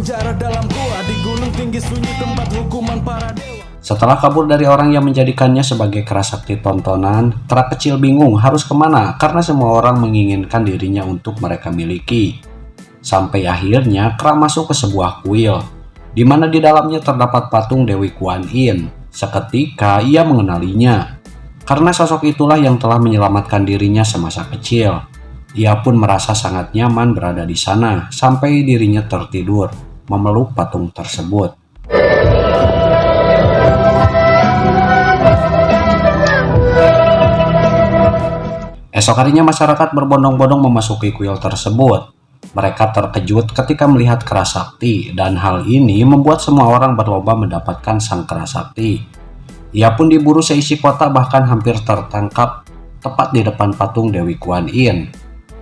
berpenjara dalam gua di gunung tinggi sunyi tempat hukuman para dewa. Setelah kabur dari orang yang menjadikannya sebagai kerasakti tontonan, Kera kecil bingung harus kemana karena semua orang menginginkan dirinya untuk mereka miliki. Sampai akhirnya Kera masuk ke sebuah kuil, di mana di dalamnya terdapat patung Dewi Kuan Yin. Seketika ia mengenalinya, karena sosok itulah yang telah menyelamatkan dirinya semasa kecil. Ia pun merasa sangat nyaman berada di sana sampai dirinya tertidur memeluk patung tersebut. Esok harinya masyarakat berbondong-bondong memasuki kuil tersebut. Mereka terkejut ketika melihat Kera Sakti, dan hal ini membuat semua orang berlomba mendapatkan sang Kera Sakti. Ia pun diburu seisi kota, bahkan hampir tertangkap tepat di depan patung Dewi Kuan Yin.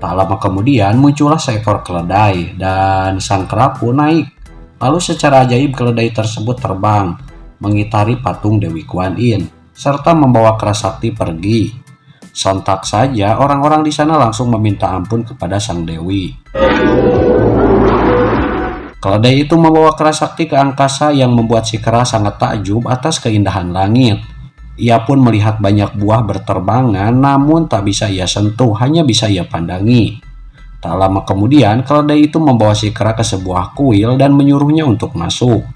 Tak lama kemudian muncullah seekor keledai dan sang kera pun naik. Lalu secara ajaib keledai tersebut terbang mengitari patung Dewi Kuan Yin serta membawa Kera Sakti pergi. Sontak saja orang-orang di sana langsung meminta ampun kepada sang dewi. Keledai itu membawa Kera Sakti ke angkasa yang membuat si kera sangat takjub atas keindahan langit. Ia pun melihat banyak buah berterbangan, namun tak bisa ia sentuh, hanya bisa ia pandangi. Tak lama kemudian, keledai itu membawa si kera ke sebuah kuil dan menyuruhnya untuk masuk.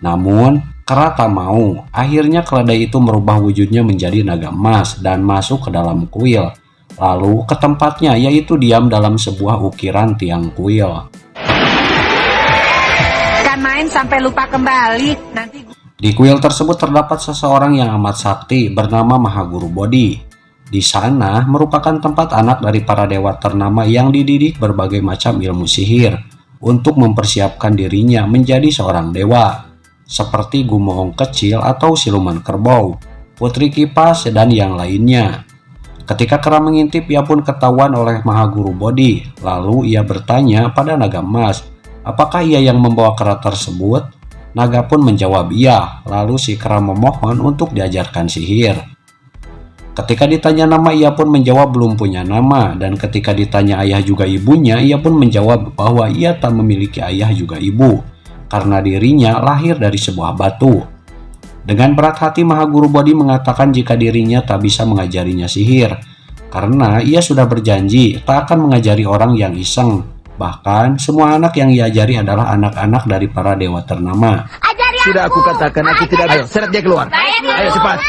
Namun, kera tak mau. Akhirnya keledai itu merubah wujudnya menjadi naga emas dan masuk ke dalam kuil. Lalu ke tempatnya, yaitu diam dalam sebuah ukiran tiang kuil. Kan main sampai lupa kembali, nanti... Di kuil tersebut terdapat seseorang yang amat sakti bernama Mahaguru Bodhi. Di sana merupakan tempat anak dari para dewa ternama yang dididik berbagai macam ilmu sihir untuk mempersiapkan dirinya menjadi seorang dewa, seperti Gumohong kecil atau siluman kerbau, putri kipas, dan yang lainnya. Ketika Kera mengintip, ia pun ketahuan oleh Mahaguru Bodhi. Lalu ia bertanya pada naga emas, apakah ia yang membawa kera tersebut? Naga pun menjawab iya, lalu si kera memohon untuk diajarkan sihir. Ketika ditanya nama, ia pun menjawab belum punya nama, dan ketika ditanya ayah juga ibunya, ia pun menjawab bahwa ia tak memiliki ayah juga ibu, karena dirinya lahir dari sebuah batu. Dengan berat hati Mahaguru Bodhi mengatakan jika dirinya tak bisa mengajarinya sihir, karena ia sudah berjanji tak akan mengajari orang yang iseng. Bahkan semua anak yang ia ajari adalah anak-anak dari para dewa ternama. Sudah aku katakan aku tidak. Ayo, seret dia keluar. Ayo cepat.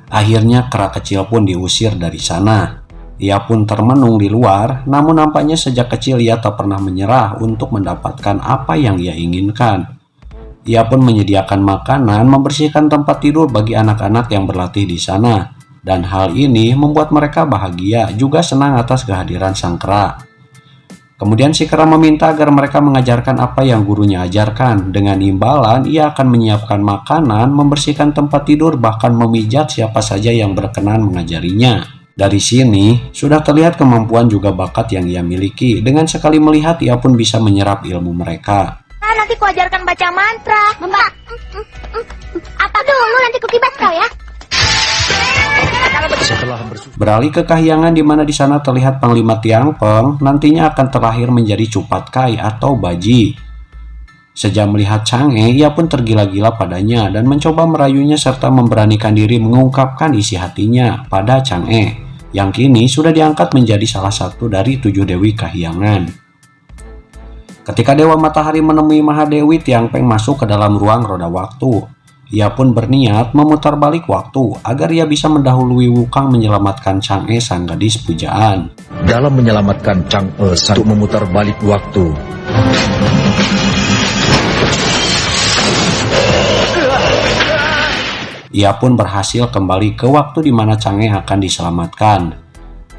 Akhirnya kera kecil pun diusir dari sana. Ia pun termenung di luar, namun nampaknya sejak kecil ia tak pernah menyerah untuk mendapatkan apa yang ia inginkan. Ia pun menyediakan makanan, membersihkan tempat tidur bagi anak-anak yang berlatih di sana. Dan hal ini membuat mereka bahagia, juga senang atas kehadiran sang kera. Kemudian si kera meminta agar mereka mengajarkan apa yang gurunya ajarkan. Dengan imbalan, ia akan menyiapkan makanan, membersihkan tempat tidur, bahkan memijat siapa saja yang berkenan mengajarinya. Dari sini, sudah terlihat kemampuan juga bakat yang ia miliki. Dengan sekali melihat, ia pun bisa menyerap ilmu mereka. Nah, nanti ku ajarkan baca mantra. Apa dulu, nanti ku kibas kau ya. Beralih ke Kahyangan, di mana di sana terlihat Panglima Tiangpeng nantinya akan terlahir menjadi Cupat Kai atau Baji. Sejak melihat Chang'e, ia pun tergila-gila padanya dan mencoba merayunya serta memberanikan diri mengungkapkan isi hatinya pada Chang'e, yang kini sudah diangkat menjadi salah satu dari 7 dewi Kahyangan. Ketika Dewa Matahari menemui Mahadewi, Tiangpeng masuk ke dalam ruang roda waktu. Ia pun berniat memutar balik waktu agar ia bisa mendahului Wukang menyelamatkan Chang'e sang gadis pujaan. Dalam menyelamatkan Chang'e untuk memutar balik waktu, ia pun berhasil kembali ke waktu di mana Chang'e akan diselamatkan.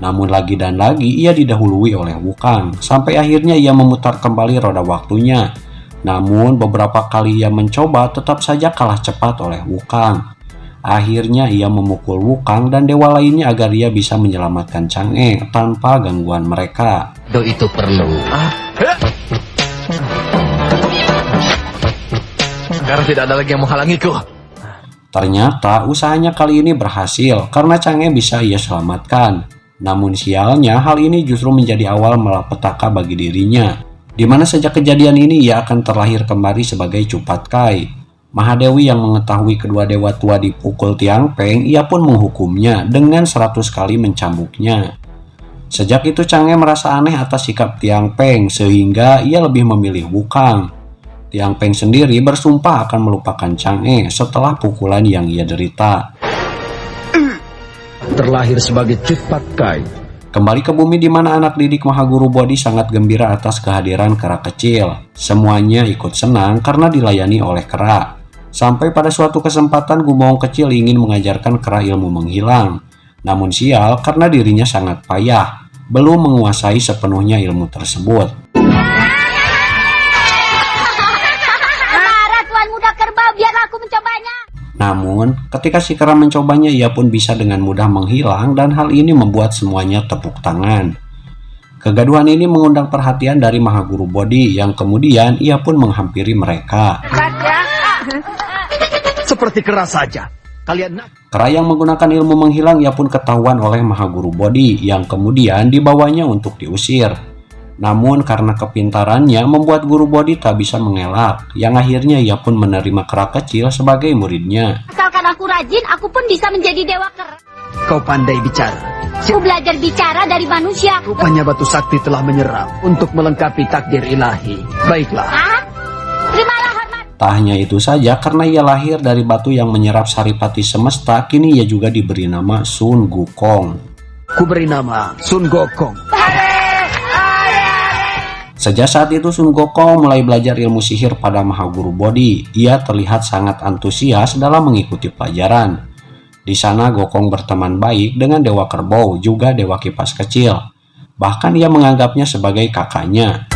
Namun lagi dan lagi ia didahului oleh Wukang, sampai akhirnya ia memutar kembali roda waktunya. Namun beberapa kali ia mencoba, tetap saja kalah cepat oleh Wukang. Akhirnya ia memukul Wukang dan dewa lainnya agar ia bisa menyelamatkan Chang'e tanpa gangguan mereka. itu perlu. Sekarang tidak ada lagi yang menghalangiku. Ternyata usahanya kali ini berhasil karena Chang'e bisa ia selamatkan. Namun sialnya hal ini justru menjadi awal malapetaka bagi dirinya. di mana sejak kejadian ini ia akan terlahir kembali sebagai Cupat Kai. Mahadewi yang mengetahui kedua dewa tua dipukul Tiang Peng, ia pun menghukumnya dengan 100 kali mencambuknya. Sejak itu Chang'e merasa aneh atas sikap Tiang Peng sehingga ia lebih memilih Wukang. Tiang Peng sendiri bersumpah akan melupakan Chang'e setelah pukulan yang ia derita. Terlahir sebagai Cupat Kai. Kembali ke bumi di mana anak didik Mahaguru Bodhi sangat gembira atas kehadiran kera kecil. Semuanya ikut senang karena dilayani oleh kera. Sampai pada suatu kesempatan Gumohong kecil ingin mengajarkan kera ilmu menghilang. Namun sial karena dirinya sangat payah, belum menguasai sepenuhnya ilmu tersebut. Marah Tuan Muda Kerbau, biar aku mencobanya. Namun, ketika si kera mencobanya, ia pun bisa dengan mudah menghilang dan hal ini membuat semuanya tepuk tangan. Kegaduhan ini mengundang perhatian dari Mahaguru Bodhi yang kemudian ia pun menghampiri mereka. Seperti kera saja. Kalian Kera yang menggunakan ilmu menghilang ia pun ketahuan oleh Mahaguru Bodhi yang kemudian dibawanya untuk diusir. Namun karena kepintarannya membuat Guru Bodhi tak bisa mengelak, yang akhirnya ia pun menerima kera kecil sebagai muridnya. Asalkan aku rajin, aku pun bisa menjadi dewa kera. kau pandai bicara. Aku belajar bicara dari manusia. Rupanya batu sakti telah menyerap untuk melengkapi takdir ilahi. Baiklah. Ah, terimalah hormat. Tak hanya itu saja, karena ia lahir dari batu yang menyerap saripati semesta, kini ia juga diberi nama Sun Gokong. Ku beri nama Sun Gokong. Sejak saat itu Sun Gokong mulai belajar ilmu sihir pada Mahaguru Bodhi. Ia terlihat sangat antusias dalam mengikuti pelajaran. Di sana Gokong berteman baik dengan Dewa Kerbau, juga Dewa Kipas Kecil. Bahkan ia menganggapnya sebagai kakaknya.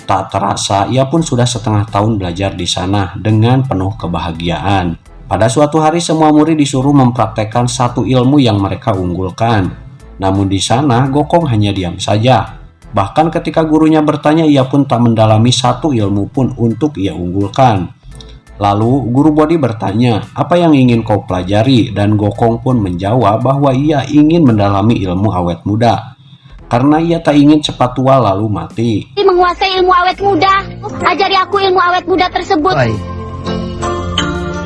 Tak terasa, ia pun sudah setengah tahun belajar di sana dengan penuh kebahagiaan. Pada suatu hari, semua murid disuruh mempraktekkan satu ilmu yang mereka unggulkan. Namun di sana, Gokong hanya diam saja. Bahkan ketika gurunya bertanya, ia pun tak mendalami satu ilmu pun untuk ia unggulkan. Lalu, Guru Bodhi bertanya, apa yang ingin kau pelajari? Dan Gokong pun menjawab bahwa ia ingin mendalami ilmu awet muda. Karena ia tak ingin cepat tua lalu mati. Menguasai ilmu awet muda. Ajari aku ilmu awet muda tersebut. Baik.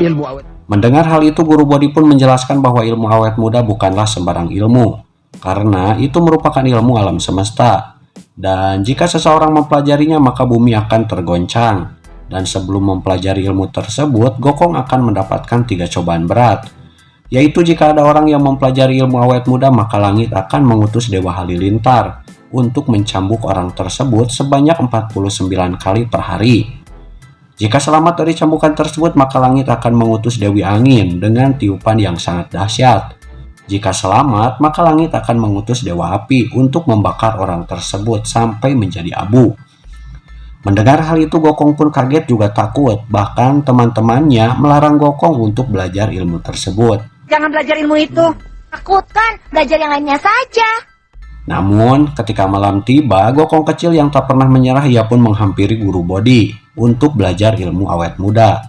Ilmu awet. Mendengar hal itu, Guru Bodhi pun menjelaskan bahwa ilmu awet muda bukanlah sembarang ilmu. Karena itu merupakan ilmu alam semesta. Dan jika seseorang mempelajarinya, maka bumi akan tergoncang. Dan sebelum mempelajari ilmu tersebut, Gokong akan mendapatkan 3 cobaan berat. Yaitu jika ada orang yang mempelajari ilmu awet muda, maka langit akan mengutus Dewa Halilintar untuk mencambuk orang tersebut sebanyak 49 kali per hari. Jika selamat dari cambukan tersebut, maka langit akan mengutus Dewi Angin dengan tiupan yang sangat dahsyat. Jika selamat, maka langit akan mengutus Dewa Api untuk membakar orang tersebut sampai menjadi abu. Mendengar hal itu, Gokong pun kaget juga takut. Bahkan teman-temannya melarang Gokong untuk belajar ilmu tersebut. Jangan belajar ilmu itu. Takut kan? Belajar yang lainnya saja. Namun, ketika malam tiba, Gokong kecil yang tak pernah menyerah, ia pun menghampiri Guru Bodhi untuk belajar ilmu awet muda.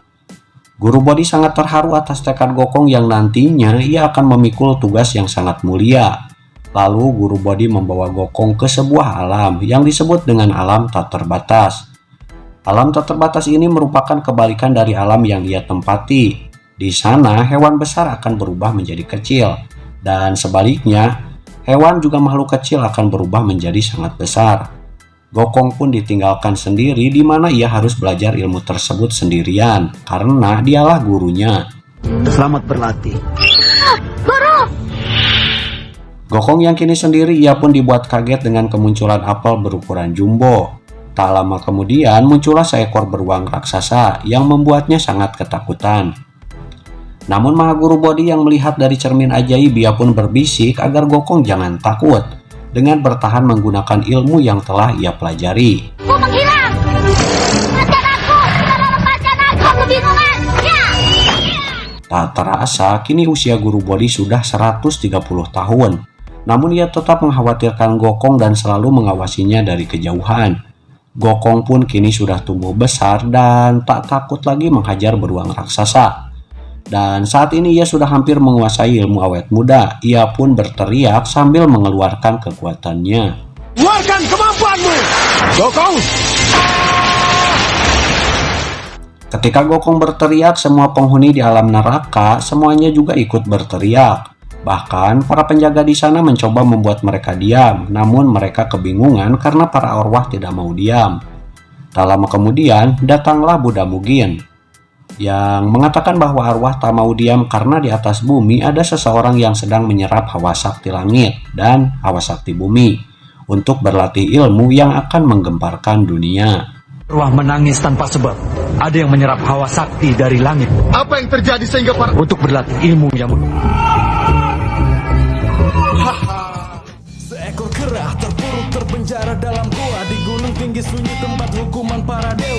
Guru Bodhi sangat terharu atas tekad Gokong yang nantinya ia akan memikul tugas yang sangat mulia. Lalu Guru Bodhi membawa Gokong ke sebuah alam yang disebut dengan alam tak terbatas. Alam tak terbatas ini merupakan kebalikan dari alam yang ia tempati. Di sana hewan besar akan berubah menjadi kecil, dan sebaliknya hewan juga makhluk kecil akan berubah menjadi sangat besar. Gokong pun ditinggalkan sendiri, di mana ia harus belajar ilmu tersebut sendirian karena dialah gurunya. Selamat berlatih. Guru! Gokong yang kini sendiri, ia pun dibuat kaget dengan kemunculan apel berukuran jumbo. Tak lama kemudian muncullah seekor beruang raksasa yang membuatnya sangat ketakutan. Namun Mahaguru Bodhi yang melihat dari cermin ajaib, ia pun berbisik agar Gokong jangan takut dengan bertahan menggunakan ilmu yang telah ia pelajari. Aku menghilang! Lepaskan aku! Tolong lepaskan aku! Kebingungan! Ya! Tak terasa, kini usia Guru Bodhi sudah 130 tahun. Namun ia tetap mengkhawatirkan Gokong dan selalu mengawasinya dari kejauhan. Gokong pun kini sudah tumbuh besar dan tak takut lagi menghajar beruang raksasa. Dan saat ini ia sudah hampir menguasai ilmu awet muda. Ia pun berteriak sambil mengeluarkan kekuatannya. Keluarkan kemampuanmu, Gokong! Ketika Gokong berteriak, semua penghuni di alam neraka semuanya juga ikut berteriak. Bahkan para penjaga di sana mencoba membuat mereka diam, namun mereka kebingungan karena para arwah tidak mau diam. Tak lama kemudian, datanglah Buddha Mugin yang mengatakan bahwa arwah tak mau diam karena di atas bumi ada seseorang yang sedang menyerap hawa sakti langit dan hawa sakti bumi untuk berlatih ilmu yang akan menggemparkan dunia. Arwah menangis tanpa sebab. Ada yang menyerap hawa sakti dari langit Apa yang terjadi sehingga para... untuk berlatih ilmu yang Seekor kera terpuruk terpenjara dalam gua di gunung tinggi sunyi tempat hukuman para dewa.